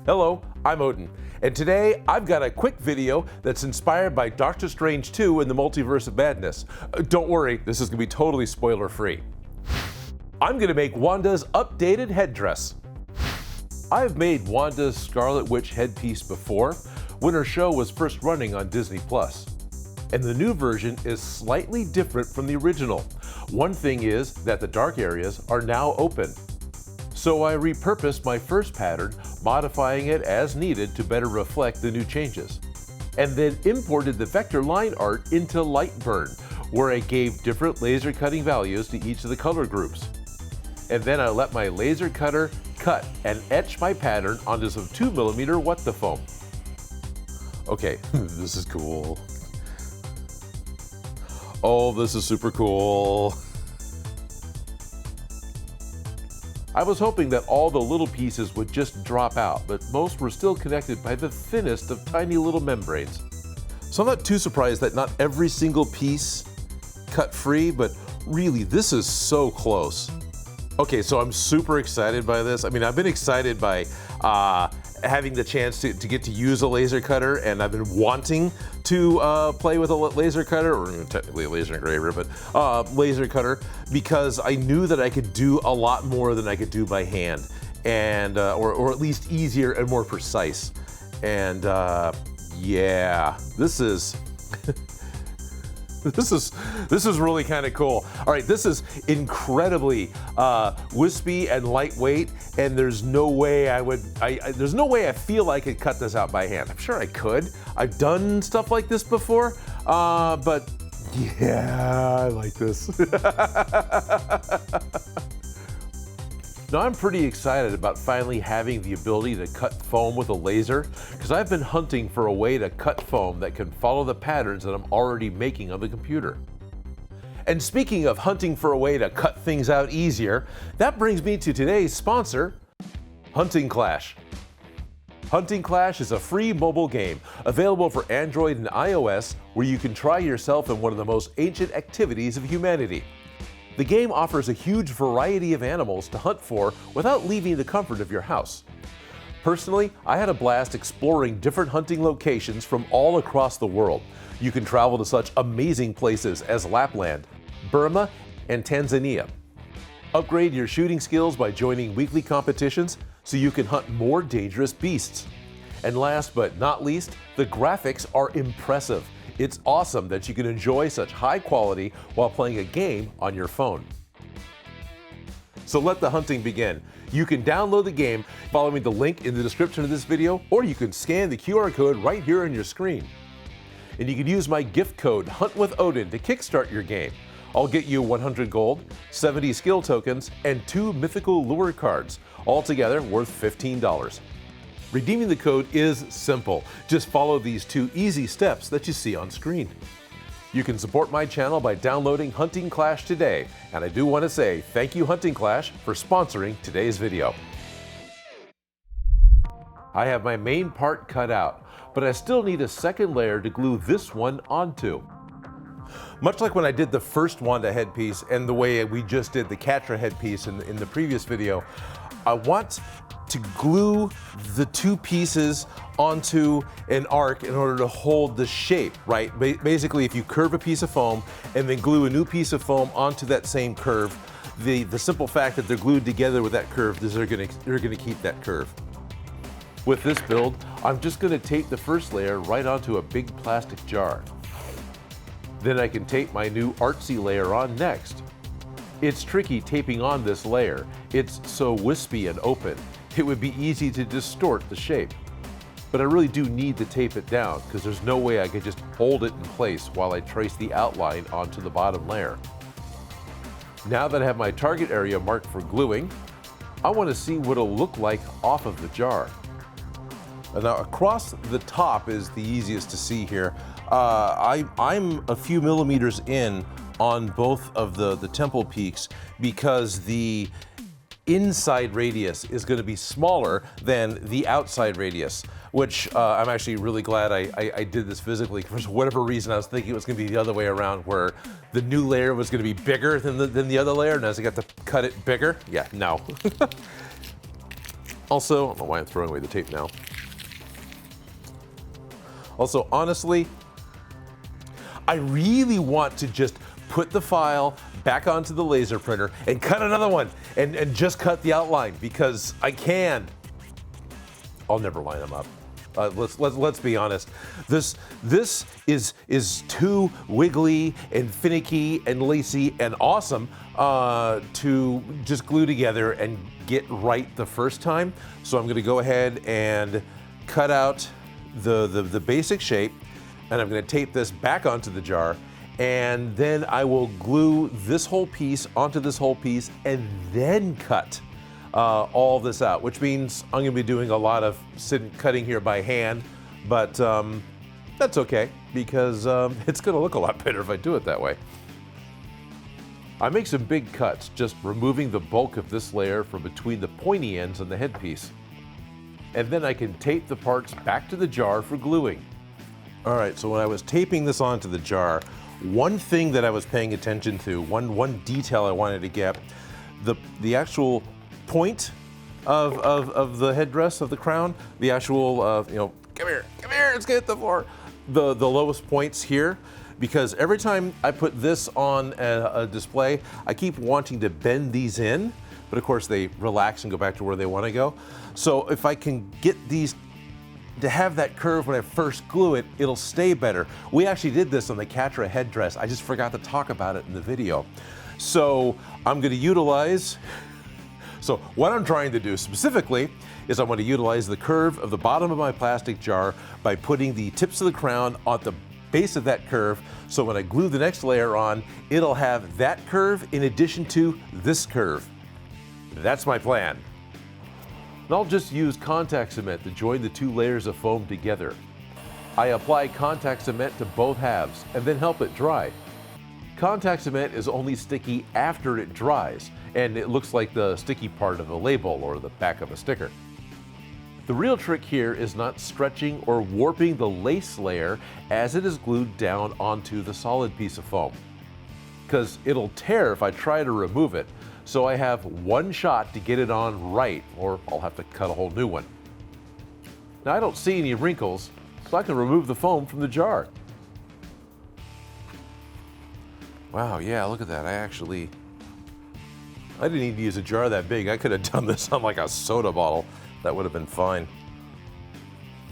Hello, I'm Odin, and today I've got a quick video that's inspired by Doctor Strange 2 in the Multiverse of Madness. Don't worry, this is going to be totally spoiler-free. I'm going to make Wanda's updated headdress. I've made Wanda's Scarlet Witch headpiece before, when her show was first running on Disney+. And the new version is slightly different from the original. One thing is that the dark areas are now open. So I repurposed my first pattern, modifying it as needed to better reflect the new changes. And then imported the vector line art into Lightburn, where I gave different laser cutting values to each of the color groups. And then I let my laser cutter cut and etch my pattern onto some 2mm What the Foam. Okay, this is cool. Oh, this is super cool. I was hoping that all the little pieces would just drop out, but most were still connected by the thinnest of tiny little membranes. So I'm not too surprised that not every single piece cut free, but really this is so close. Okay, so I'm super excited by this. I mean, I've been excited by having the chance to get to use a laser cutter, and I've been wanting to play with a laser cutter, or technically a laser engraver, but laser cutter, because I knew that I could do a lot more than I could do by hand, and or at least easier and more precise. And yeah, this is this is really kind of cool. All right, this is incredibly wispy and lightweight, and there's no way there's no way I feel I could cut this out by hand. I'm sure I could. I've done stuff like this before, but yeah, I like this. Now I'm pretty excited about finally having the ability to cut foam with a laser, because I've been hunting for a way to cut foam that can follow the patterns that I'm already making on the computer. And speaking of hunting for a way to cut things out easier, that brings me to today's sponsor, Hunting Clash. Hunting Clash is a free mobile game available for Android and iOS, where you can try yourself in one of the most ancient activities of humanity. The game offers a huge variety of animals to hunt for without leaving the comfort of your house. Personally, I had a blast exploring different hunting locations from all across the world. You can travel to such amazing places as Lapland, Burma, and Tanzania. Upgrade your shooting skills by joining weekly competitions so you can hunt more dangerous beasts. And last but not least, the graphics are impressive. It's awesome that you can enjoy such high quality while playing a game on your phone. So let the hunting begin. You can download the game following the link in the description of this video, or you can scan the QR code right here on your screen. And you can use my gift code HUNTWITHODIN to kickstart your game. I'll get you 100 gold, 70 skill tokens, and 2 mythical lure cards, altogether worth $15. Redeeming the code is simple. Just follow these 2 easy steps that you see on screen. You can support my channel by downloading Hunting Clash today, and I do want to say thank you, Hunting Clash, for sponsoring today's video. I have my main part cut out, but I still need a second layer to glue this one onto. Much like when I did the first Wanda headpiece and the way we just did the Catra headpiece in the previous video, I want to glue the 2 pieces onto an arc in order to hold the shape, right? Basically, if you curve a piece of foam and then glue a new piece of foam onto that same curve, the simple fact that they're glued together with that curve is they're gonna keep that curve. With this build, I'm just gonna tape the first layer right onto a big plastic jar. Then I can tape my new artsy layer on next. It's tricky taping on this layer. It's so wispy and open. It would be easy to distort the shape. But I really do need to tape it down, because there's no way I could just hold it in place while I trace the outline onto the bottom layer. Now that I have my target area marked for gluing, I want to see what it'll look like off of the jar. Now across the top is the easiest to see here. I'm a few millimeters in on both of the temple peaks, because the inside radius is going to be smaller than the outside radius, which I'm actually really glad I did this physically. For whatever reason, I was thinking it was going to be the other way around, where the new layer was going to be bigger than the other layer, and as I got to cut it bigger, yeah, no. Also, I don't know why I'm throwing away the tape now. Also, honestly, I really want to just put the file back onto the laser printer and cut another one and just cut the outline because I can. I'll never line them up. Let's be honest. This is too wiggly and finicky and lacy and awesome to just glue together and get right the first time. So I'm going to go ahead and cut out the basic shape, and I'm going to tape this back onto the jar, and then I will glue this whole piece onto this whole piece and then cut all this out, which means I'm going to be doing a lot of cutting here by hand, but that's okay because it's going to look a lot better if I do it that way. I make some big cuts, just removing the bulk of this layer from between the pointy ends and the headpiece. And then I can tape the parts back to the jar for gluing. All right, so when I was taping this onto the jar, one thing that I was paying attention to, one detail I wanted to get, the actual point of the headdress of the crown, the actual, come here, let's get the floor. The lowest points here, because every time I put this on a display, I keep wanting to bend these in, but of course they relax and go back to where they want to go. So if I can get these to have that curve when I first glue it, it'll stay better. We actually did this on the Catra headdress. I just forgot to talk about it in the video. So I'm going to utilize, so what I'm trying to do specifically is I'm going to utilize the curve of the bottom of my plastic jar by putting the tips of the crown on the base of that curve, so when I glue the next layer on, it'll have that curve in addition to this curve. That's my plan. And I'll just use contact cement to join the two layers of foam together. I apply contact cement to both halves and then help it dry. Contact cement is only sticky after it dries, and it looks like the sticky part of a label or the back of a sticker. The real trick here is not stretching or warping the lace layer as it is glued down onto the solid piece of foam, because it'll tear if I try to remove it. So I have one shot to get it on right, or I'll have to cut a whole new one. Now I don't see any wrinkles, so I can remove the foam from the jar. Wow, yeah, look at that. I didn't need to use a jar that big. I could have done this on like a soda bottle. That would have been fine.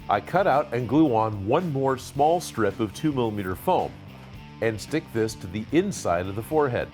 I cut out and glue on one more small strip of 2mm foam and stick this to the inside of the forehead.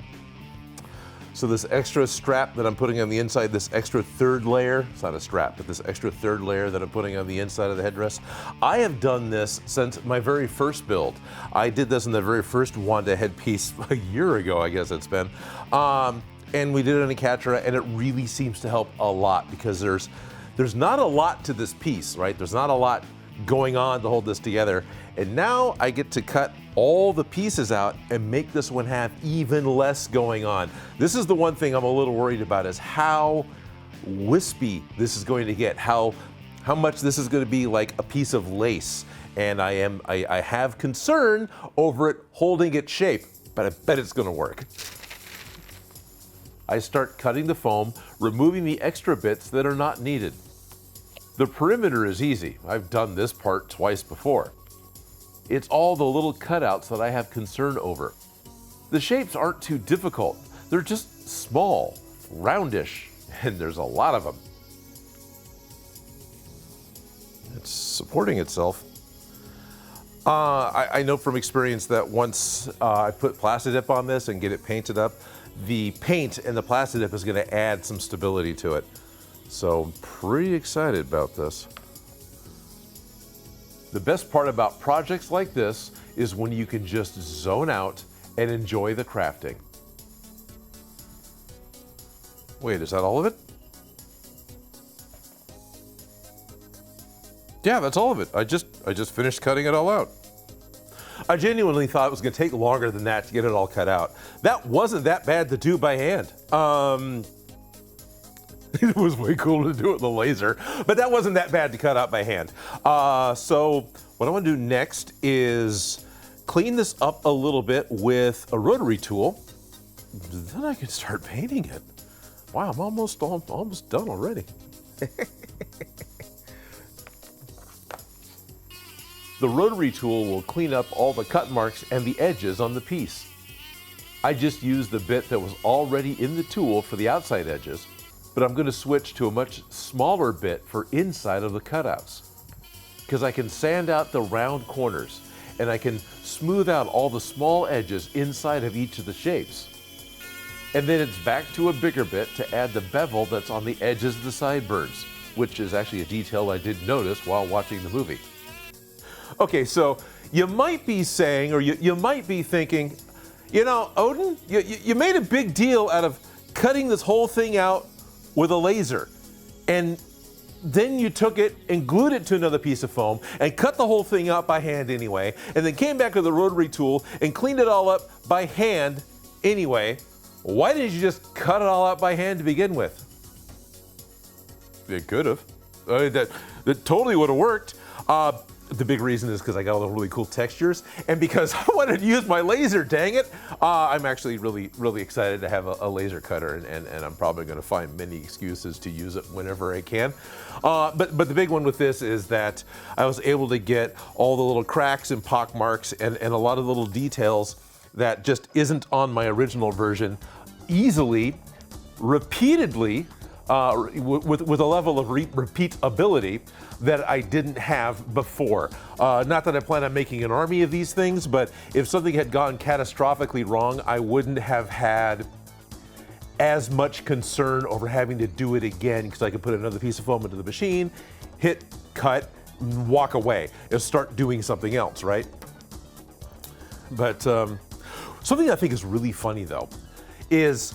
So this extra strap that I'm putting on the inside, this extra third layer, it's not a strap, but this extra third layer that I'm putting on the inside of the headdress, I have done this since my very first build. I did this in the very first Wanda headpiece a year ago, I guess it's been. And we did it in a Catra, and it really seems to help a lot because there's not a lot to this piece, right? There's not a lot going on to hold this together. And now I get to cut all the pieces out and make this one have even less going on. This is the one thing I'm a little worried about, is how wispy this is going to get, how much this is going to be like a piece of lace. And I have concern over it holding its shape, but I bet it's going to work. I start cutting the foam, removing the extra bits that are not needed. The perimeter is easy. I've done this part twice before. It's all the little cutouts that I have concern over. The shapes aren't too difficult. They're just small, roundish, and there's a lot of them. It's supporting itself. I know from experience that once I put Plasti Dip on this and get it painted up, the paint and the Plasti Dip is going to add some stability to it. So I'm pretty excited about this. The best part about projects like this is when you can just zone out and enjoy the crafting. Wait, is that all of it? Yeah, that's all of it. I just finished cutting it all out. I genuinely thought it was going to take longer than that to get it all cut out. That wasn't that bad to do by hand. It was way cooler to do it with a laser, but that wasn't that bad to cut out by hand. So what I want to do next is clean this up a little bit with a rotary tool. Then I can start painting it. Wow, I'm almost done already. The rotary tool will clean up all the cut marks and the edges on the piece. I just used the bit that was already in the tool for the outside edges, but I'm going to switch to a much smaller bit for inside of the cutouts, because I can sand out the round corners and I can smooth out all the small edges inside of each of the shapes. And then it's back to a bigger bit to add the bevel that's on the edges of the sideburns, which is actually a detail I did notice while watching the movie. Okay, so you might be saying, or you might be thinking, you know, Odin, you made a big deal out of cutting this whole thing out with a laser, and then you took it and glued it to another piece of foam and cut the whole thing out by hand anyway, and then came back with a rotary tool and cleaned it all up by hand anyway. Why didn't you just cut it all out by hand to begin with? It could have. That totally would have worked. The big reason is because I got all the really cool textures, and because I wanted to use my laser, dang it. I'm actually really excited to have a laser cutter, and I'm probably going to find many excuses to use it whenever I can. But the big one with this is that I was able to get all the little cracks and pock marks and a lot of little details that just isn't on my original version easily, repeatedly, with a level of repeatability that I didn't have before. Not that I plan on making an army of these things, but if something had gone catastrophically wrong, I wouldn't have had as much concern over having to do it again, because I could put another piece of foam into the machine, hit, cut, walk away, and start doing something else, right? But something I think is really funny though is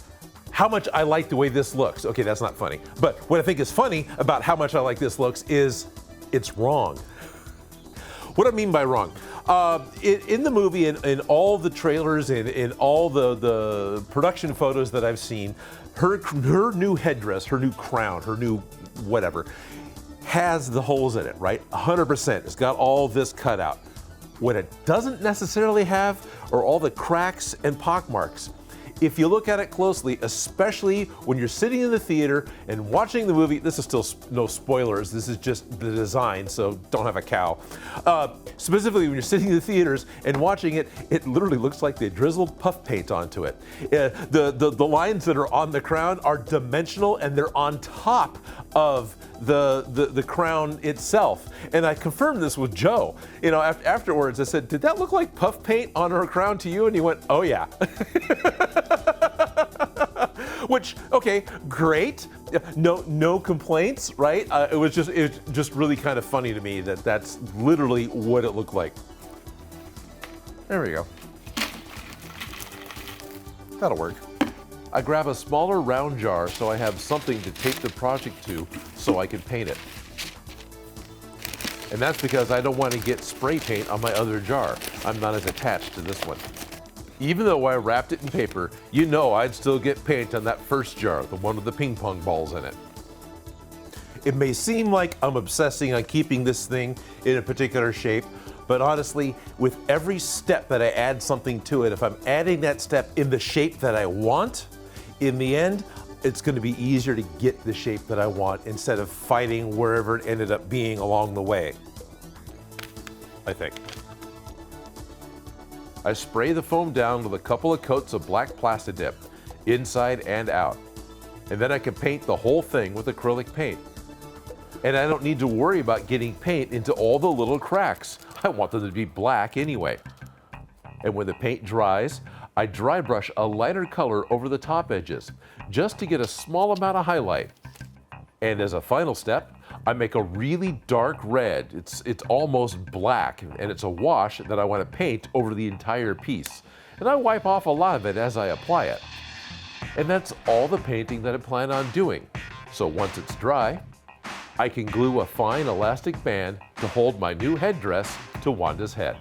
how much I like the way this looks. Okay, that's not funny. But what I think is funny about how much I like this looks is it's wrong. What I mean by wrong, in the movie, in all the trailers, in all the production photos that I've seen, her new headdress, her new crown, her new whatever, has the holes in it, right? 100%. It's got all this cut out. What it doesn't necessarily have are all the cracks and pock marks. If you look at it closely, especially when you're sitting in the theater and watching the movie, this is still no spoilers, this is just the design, so don't have a cow. Specifically, when you're sitting in the theaters and watching it, it literally looks like they drizzled puff paint onto it. The lines that are on the crown are dimensional, and they're on top of the crown itself. And I confirmed this with Joe. You know, afterwards I said, did that look like puff paint on her crown to you? And he went, oh yeah. Which, okay, great. No complaints, right? It was just really kind of funny to me that that's literally what it looked like. There we go. That'll work. I grab a smaller round jar so I have something to tape the project to so I can paint it. And that's because I don't want to get spray paint on my other jar. I'm not as attached to this one. Even though I wrapped it in paper, you know I'd still get paint on that first jar, the one with the ping pong balls in it. It may seem like I'm obsessing on keeping this thing in a particular shape, but honestly, with every step that I add something to it, if I'm adding that step in the shape that I want, in the end, it's going to be easier to get the shape that I want instead of fighting wherever it ended up being along the way, I think. I spray the foam down with a couple of coats of black Plasti Dip, inside and out. And then I can paint the whole thing with acrylic paint. And I don't need to worry about getting paint into all the little cracks. I want them to be black anyway. And when the paint dries, I dry brush a lighter color over the top edges, just to get a small amount of highlight. And as a final step, I make a really dark red. It's almost black, and it's a wash that I want to paint over the entire piece. And I wipe off a lot of it as I apply it. And that's all the painting that I plan on doing. So once it's dry, I can glue a fine elastic band to hold my new headdress to Wanda's head.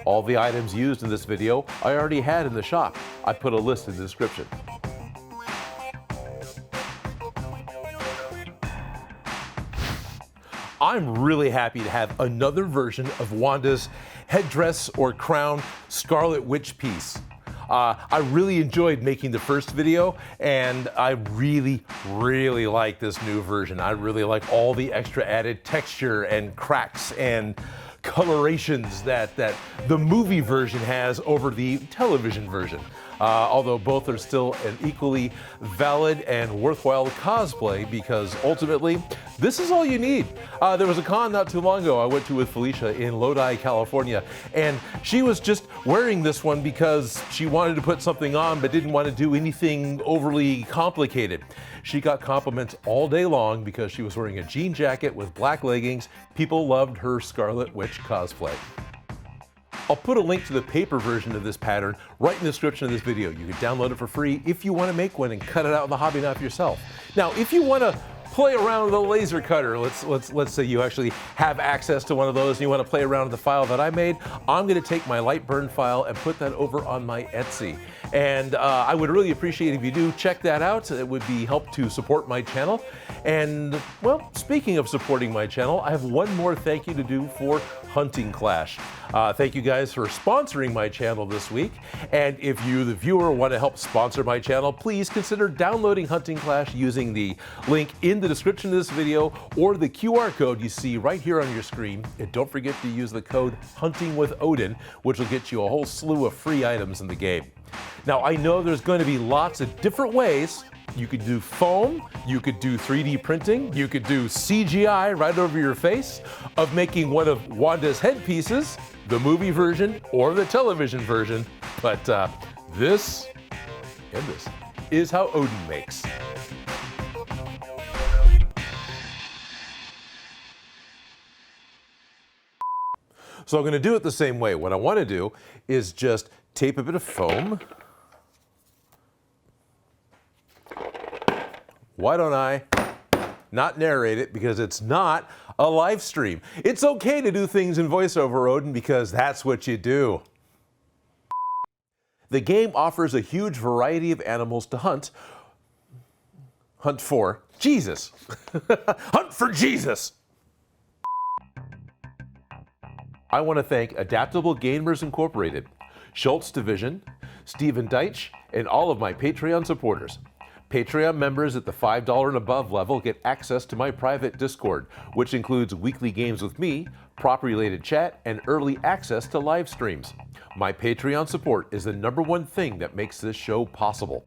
All the items used in this video I already had in the shop. I put a list in the description. I'm really happy to have another version of Wanda's headdress or crown Scarlet Witch piece. I really enjoyed making the first video, and I really like this new version. I really like all the extra added texture and cracks and colorations that the movie version has over the television version. Although both are still an equally valid and worthwhile cosplay, because ultimately, this is all you need. There was a con not too long ago I went to with Felicia in Lodi, California, and she was just wearing this one because she wanted to put something on but didn't want to do anything overly complicated. She got compliments all day long because she was wearing a jean jacket with black leggings. People loved her Scarlet Witch cosplay. I'll put a link to the paper version of this pattern right in the description of this video. You can download it for free if you want to make one and cut it out in the hobby knife yourself. Now, if you want to play around with a laser cutter, let's say you actually have access to one of those and you want to play around with the file that I made, I'm going to take my light burn file and put that over on my Etsy. And I would really appreciate if you do check that out. It would be help to support my channel. And well, speaking of supporting my channel, I have one more thank you to do for Hunting Clash. Thank you guys for sponsoring my channel this week. And if you, the viewer, want to help sponsor my channel, please consider downloading Hunting Clash using the link in the description of this video or the QR code you see right here on your screen. And don't forget to use the code Hunting with Odin, which will get you a whole slew of free items in the game. Now, I know there's going to be lots of different ways. You could do foam, you could do 3D printing, you could do CGI right over your face of making one of Wanda's headpieces, the movie version or the television version. But this is how Odin makes. So I'm going to do it the same way. What I want to do is just tape a bit of foam. Why don't I not narrate it, because it's not a live stream. It's okay to do things in voiceover, Odin, because that's what you do. The game offers a huge variety of animals to hunt for. Jesus! Hunt for Jesus! I want to thank Adaptable Gamers Incorporated, Schultz-Division, Stephen Deitch, and all of my Patreon supporters. Patreon members at the $5 and above level get access to my private Discord, which includes weekly games with me, prop-related chat, and early access to live streams. My Patreon support is the #1 thing that makes this show possible.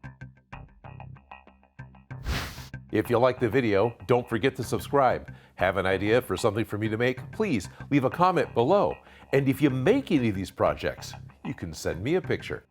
If you like the video, don't forget to subscribe. Have an idea for something for me to make? Please leave a comment below. And if you make any of these projects, you can send me a picture.